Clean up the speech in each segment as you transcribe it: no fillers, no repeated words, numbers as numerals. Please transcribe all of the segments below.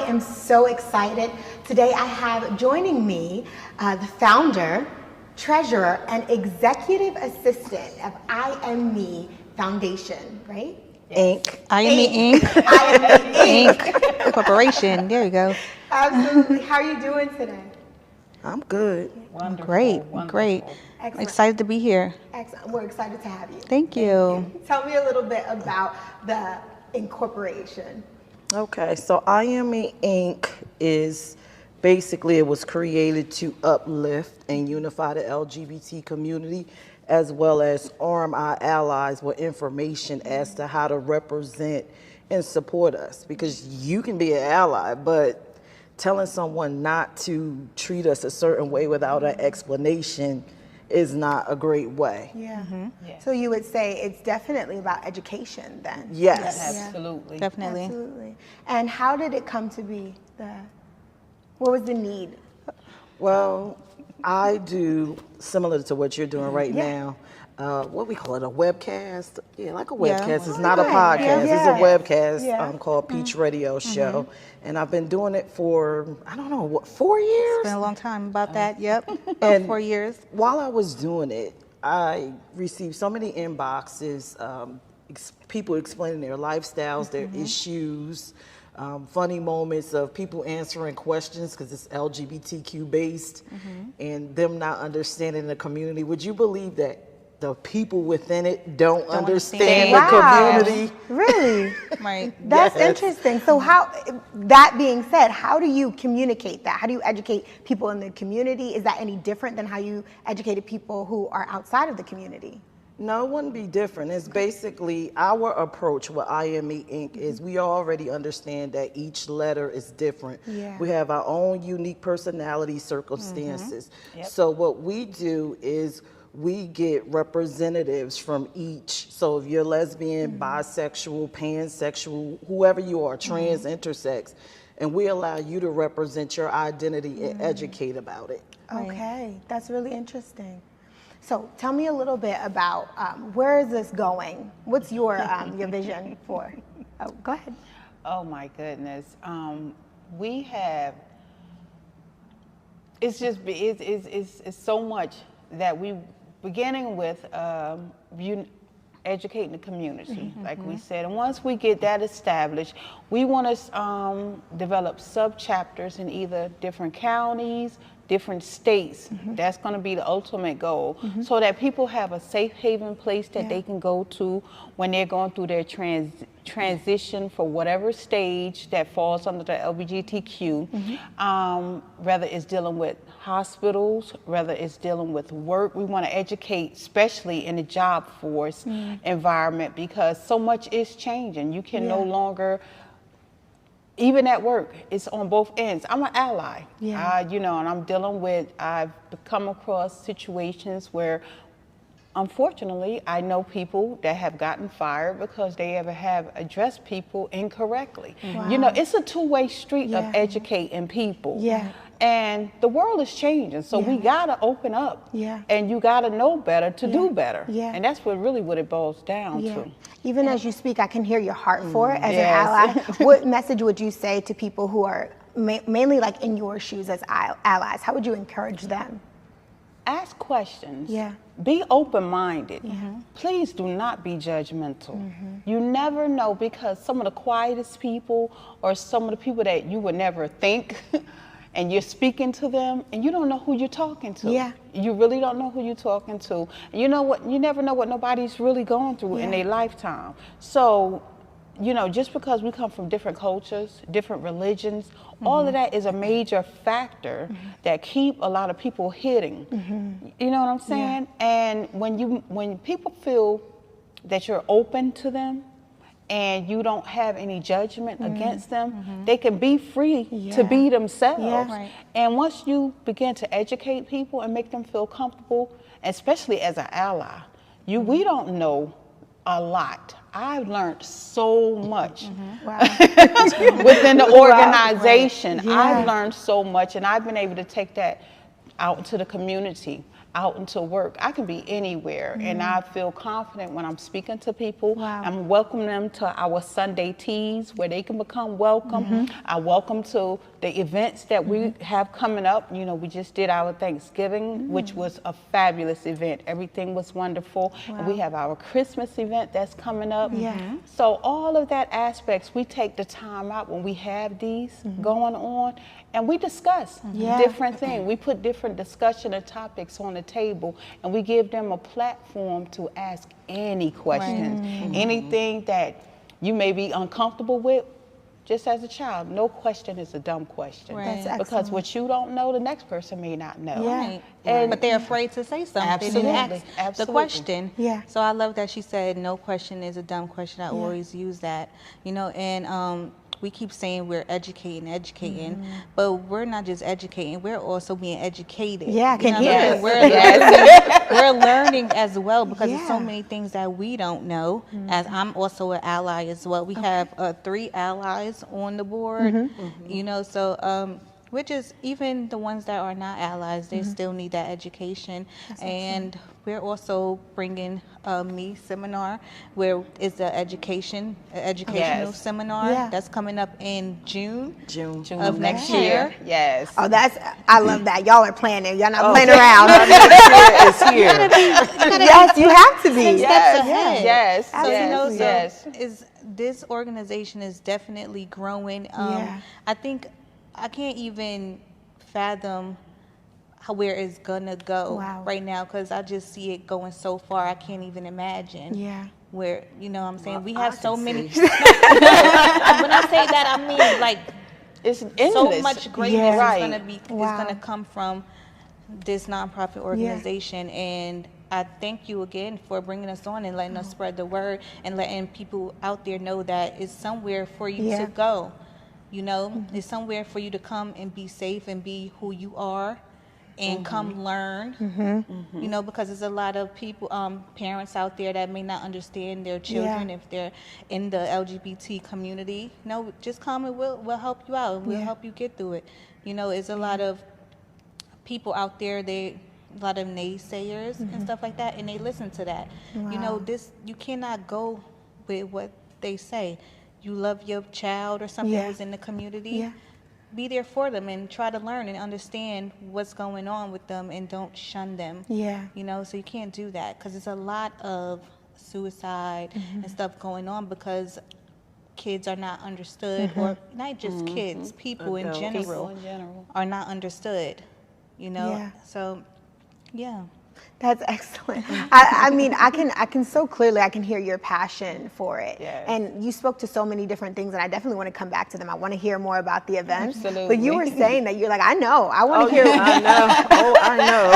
am so excited. Today I have joining me the founder, treasurer, and executive assistant of I Am Me Foundation, right? Inc. I Am Me Inc. I Am Me Inc. Inc. Corporation. There you go. Absolutely. How are you doing today? I'm good. Wonderful. Great. Wonderful. Great. Excellent. Excited to be here. Excellent. We're excited to have you. Thank you. Tell me a little bit about the incorporation. Okay, so I Am Me Inc. is basically, it was created to uplift and unify the LGBT community, as well as arm our allies with information as to how to represent and support us. Because you can be an ally, but telling someone not to treat us a certain way without an explanation is not a great way. Yeah. Yes. So you would say it's definitely about education then? Yes. Absolutely. Definitely. Absolutely. And how did it come to be? What was the need? Well, I do similar to what you're doing right now. What we call it, a webcast? Yeah, like a webcast. It's not a podcast. It's a webcast called Peach Radio Show. And I've been doing it for, I don't know, what, 4 years? It's been a long time about that. Yep. And 4 years. While I was doing it, I received so many inboxes, people explaining their lifestyles, their issues, funny moments of people answering questions because it's LGBTQ based, and them not understanding the community. Would you believe that the people within it don't understand the community? Really? Right. That's Yes. interesting. So how, that being said, how do you communicate that? How do you educate people in the community? Is that any different than how you educated people who are outside of the community? No, it wouldn't be different. It's basically our approach with I Am Me Inc. is we already understand that each letter is different. Yeah. We have our own unique personality circumstances. So what we do is we get representatives from each. So if you're lesbian, bisexual, pansexual, whoever you are, trans, intersex, and we allow you to represent your identity and educate about it. Okay, that's really interesting. So tell me a little bit about where is this going? What's your vision for? Oh, go ahead. Oh my goodness. We have. It's just it's so much that we beginning with educating the community, like we said, and once we get that established, we want to develop sub-chapters in either different counties, different states. That's going to be the ultimate goal, so that people have a safe haven place that they can go to when they're going through their transition for whatever stage that falls under the LGBTQ, whether it's dealing with hospitals, whether it's dealing with work. We want to educate, especially in the job force environment, because so much is changing. You can no longer, even at work, it's on both ends. I'm an ally, and I'm dealing with, I've come across situations where, unfortunately, I know people that have gotten fired because they have addressed people incorrectly. You know, it's a two-way street of educating people. And the world is changing, so we gotta open up. And you gotta know better to do better. And that's what it boils down to. Even as you speak, I can hear your heart for it as an ally. What message would you say to people who are mainly like in your shoes as allies? How would you encourage them? Ask questions. Be open-minded. Please do not be judgmental. You never know, because some of the quietest people or some of the people that you would never think and you're speaking to them and you don't know who you're talking to. You really don't know who you're talking to. And you know what? You never know what nobody's really going through in their lifetime. So, you know, just because we come from different cultures, different religions, all of that is a major factor that keep a lot of people hidden. You know what I'm saying? And when people feel that you're open to them and you don't have any judgment against them, they can be free to be themselves. And once you begin to educate people and make them feel comfortable, especially as an ally, we don't know a lot. I've learned so much within the organization. I've learned so much, and I've been able to take that out into the community. out into work. I can be anywhere, and I feel confident when I'm speaking to people. Wow. I'm welcoming them to our Sunday teas where they can become welcome. I welcome to the events that we have coming up. You know, we just did our Thanksgiving, which was a fabulous event. Everything was wonderful. And we have our Christmas event that's coming up. So all of that aspects, we take the time out when we have these going on, and we discuss different things. We put different discussion and topics on the table, and we give them a platform to ask any questions, anything that you may be uncomfortable with. Just as a child, no question is a dumb question. Right. That's Because excellent. what you don't know, the next person may not know. Right. And But they're afraid to say something Absolutely. and ask the Absolutely. question. Yeah. So I love that she said no question is a dumb question. I always use that. You know, and we keep saying we're educating, but we're not just educating, we're also being educated. Yeah, I can You know hear what I it. mean? We're learning as well, because there's so Yeah. many things that we don't know. As I'm also an ally as well. We have 3 allies on the board, you know, so which is even the ones that are not allies, they still need that education. And we're also bringing me seminar, where is the educational Yes. seminar Yeah. that's coming up in June June. of next year. Yes. Oh, I love that. Y'all are planning. Y'all not playing around. It's here. Yes, you have to be. Steps ahead. Yes. So you know, Yes. so this organization is definitely growing. Yeah. I think I can't even fathom where it's gonna go Wow. right now, because I just see it going so far. I can't even imagine. Yeah. Where, you know what I'm saying, Well, we I have can so see. many. When I say that, I mean like It's so endless. much greatness Yeah. Right. is Wow. gonna come from this nonprofit organization. And I thank you again for bringing us on and letting us spread the word and letting people out there know that it's somewhere for you Yeah. to go. You know, it's somewhere for you to come and be safe and be who you are and come learn. You know, because there's a lot of people, parents out there that may not understand their children if they're in the LGBT community. No, just come and we'll help you out. We'll help you get through it. You know, it's a lot of people out there, a lot of naysayers and stuff like that, and they listen to that. You know, you cannot go with what they say. You love your child or something who's in the community, be there for them and try to learn and understand what's going on with them, and don't shun them. Yeah. You know, so you can't do that, because there's a lot of suicide and stuff going on because kids are not understood, or not just kids, people in Adults. general, People in general. are not understood. You know, Yeah. so yeah. That's excellent. I mean, I can so clearly, I can hear your passion for it. Yes. And you spoke to so many different things, and I definitely want to come back to them. I want to hear more about the events. Absolutely. But you were saying that you're like, I know, I want to hear. I know. Oh, I know.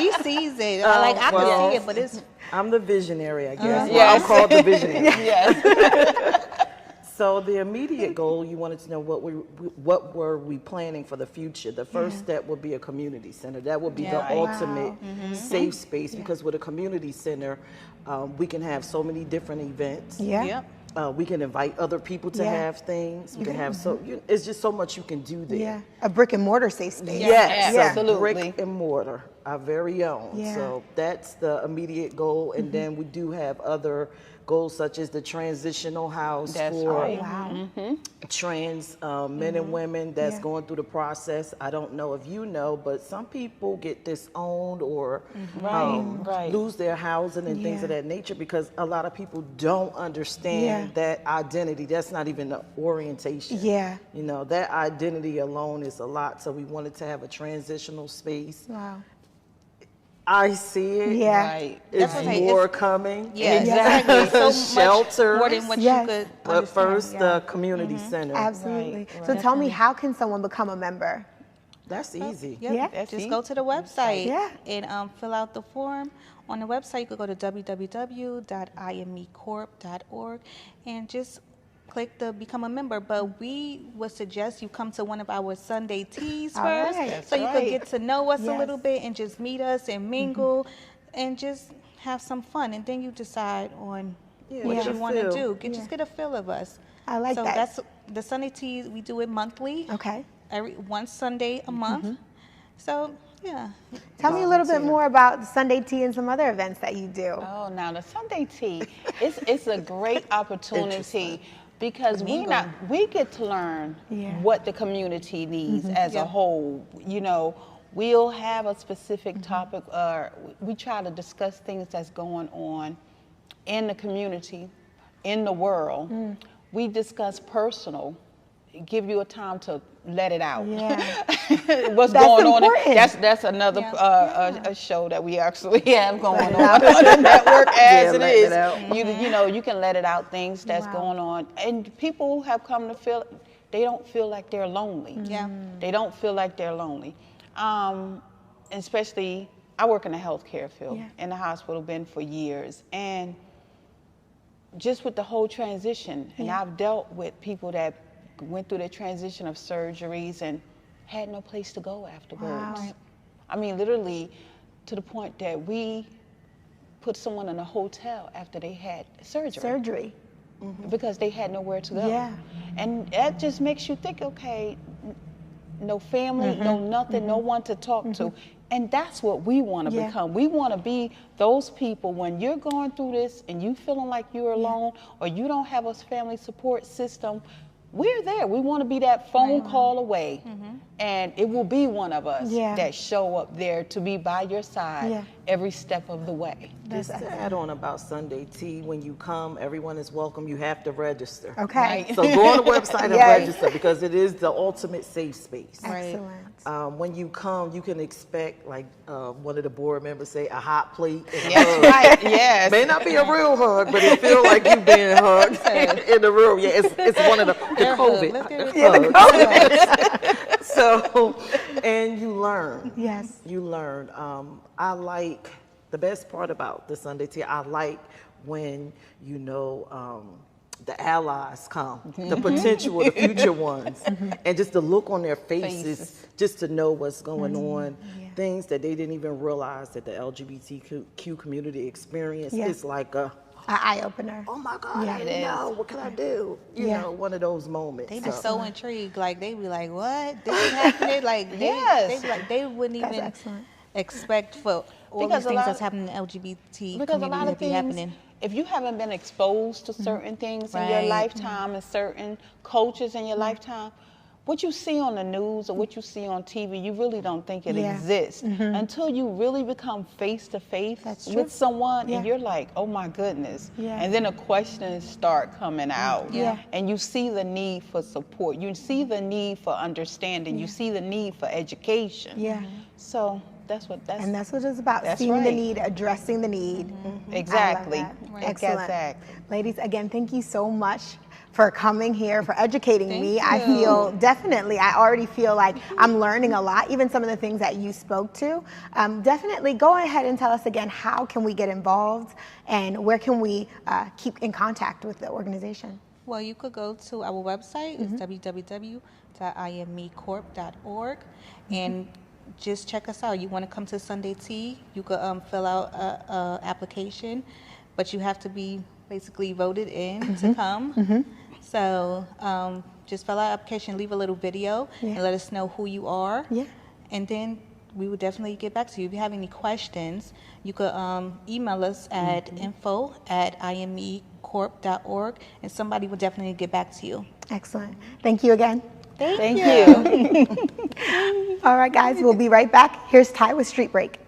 She sees it. Like I well, can see it, but it's I'm the visionary, I guess. Well, Yes. I'm called the visionary. Yes. So the immediate goal, you wanted to know what were we planning for the future. The first step would be a community center. That would be the ultimate safe space, because with a community center, we can have so many different events. Yeah. Yep. We can invite other people to have things. We can have it's just so much you can do there. Yeah. A brick and mortar safe space. Yes, Yeah. Absolutely. brick and mortar, our very own. Yeah. So that's the immediate goal, and then we do have other goals such as the transitional house That's for right. trans men and women that's going through the process. I don't know if you know, but some people get disowned or Right. lose their housing and things of that nature, because a lot of people don't understand that identity. That's not even the orientation. Yeah. You know, that identity alone is a lot. So we wanted to have a transitional space. Wow. I see it. Yeah. Right. It's Right. more coming. Yeah, exactly. So much Shelters. more than what Yes. you could But understand. first, Yeah. the community center. Absolutely. Right, So tell me, how can someone become a member? That's easy. Yep. Yeah. That's Just easy. go to the website Yeah. and fill out the form. On the website, you could go to www.imecorp.org and just click the become a member. But we would suggest you come to one of our Sunday teas All first, right. so you That's could right. get to know us a Yes. little bit and just meet us and mingle and just have some fun. And then you decide on what get you a want to feel. do. Just get a feel of us. I like so that. So that's the Sunday teas. We do it monthly. Okay. One Sunday a month. So, yeah. Tell me a little bit more about the Sunday tea and some other events that you do. Oh, now the Sunday tea, it's a great opportunity because we get to learn what the community needs as a whole. You know, we'll have a specific topic, we try to discuss things that's going on in the community, in the world. We discuss personal, give you a time to let it out. What's going on? That's another a show that we actually have going on the network as it is. You know, you can let it out, things that's going on. And people have come to feel, they don't feel like they're lonely. They don't feel like they're lonely. Especially, I work in the healthcare field, in the hospital, been for years. And just with the whole transition, and I've dealt with people that went through the transition of surgeries and had no place to go afterwards. I mean, literally to the point that we put someone in a hotel after they had surgery. Because they had nowhere to go. And that just makes you think, okay, no family, no nothing, no one to talk to. And that's what we want to become. We want to be those people when you're going through this and you feeling like you're alone or you don't have a family support system. We're there. We want to be that phone call away. And it will be one of us that show up there to be by your side every step of the way. Just to add on about Sunday tea, when you come, everyone is welcome. You have to register. Okay. So go on the website and register because it is the ultimate safe space. Excellent. When you come, you can expect, like one of the board members say, a hot plate. And Yes. May not be a real hug, but it feels like you've been hugged in the room. Yeah, it's one of the COVID. So, and you learn. Yes. You learn. I like, the best part about the Sunday tea, I like when, you know, the allies come, the potential, the future ones, and just the look on their faces, just to know what's going on, things that they didn't even realize that the LGBTQ community experienced. It's like a eye-opener. Oh my God, I didn't know. What can I do? You know, one of those moments. They be so intrigued. Like, they be like, what? This is happening? Like, they be like, they wouldn't even expect for all these things that's happening in the LGBT community to be happening. If you haven't been exposed to certain things in your lifetime and certain cultures in your lifetime, what you see on the news or what you see on TV, you really don't think it exists until you really become face to face with someone and you're like, oh my goodness. And then the questions start coming out and you see the need for support. You see the need for understanding. You see the need for education. So that's what it's about, seeing the need, addressing the need. Exactly. Excellent. Exactly. Ladies, again, thank you so much for coming here, for educating me. I feel I already feel like I'm learning a lot, even some of the things that you spoke to. Definitely go ahead and tell us again, how can we get involved and where can we keep in contact with the organization? Well, you could go to our website, it's www.imecorp.org, and just check us out. You want to come to Sunday Tea, you could fill out a application, but you have to be basically voted in to come. So just fill out an application, leave a little video, and let us know who you are. And then we would definitely get back to you. If you have any questions, you could email us at info@imecorp.org, and somebody will definitely get back to you. Excellent. Thank you again. Thank you. All right, guys, we'll be right back. Here's Ty with Street Break.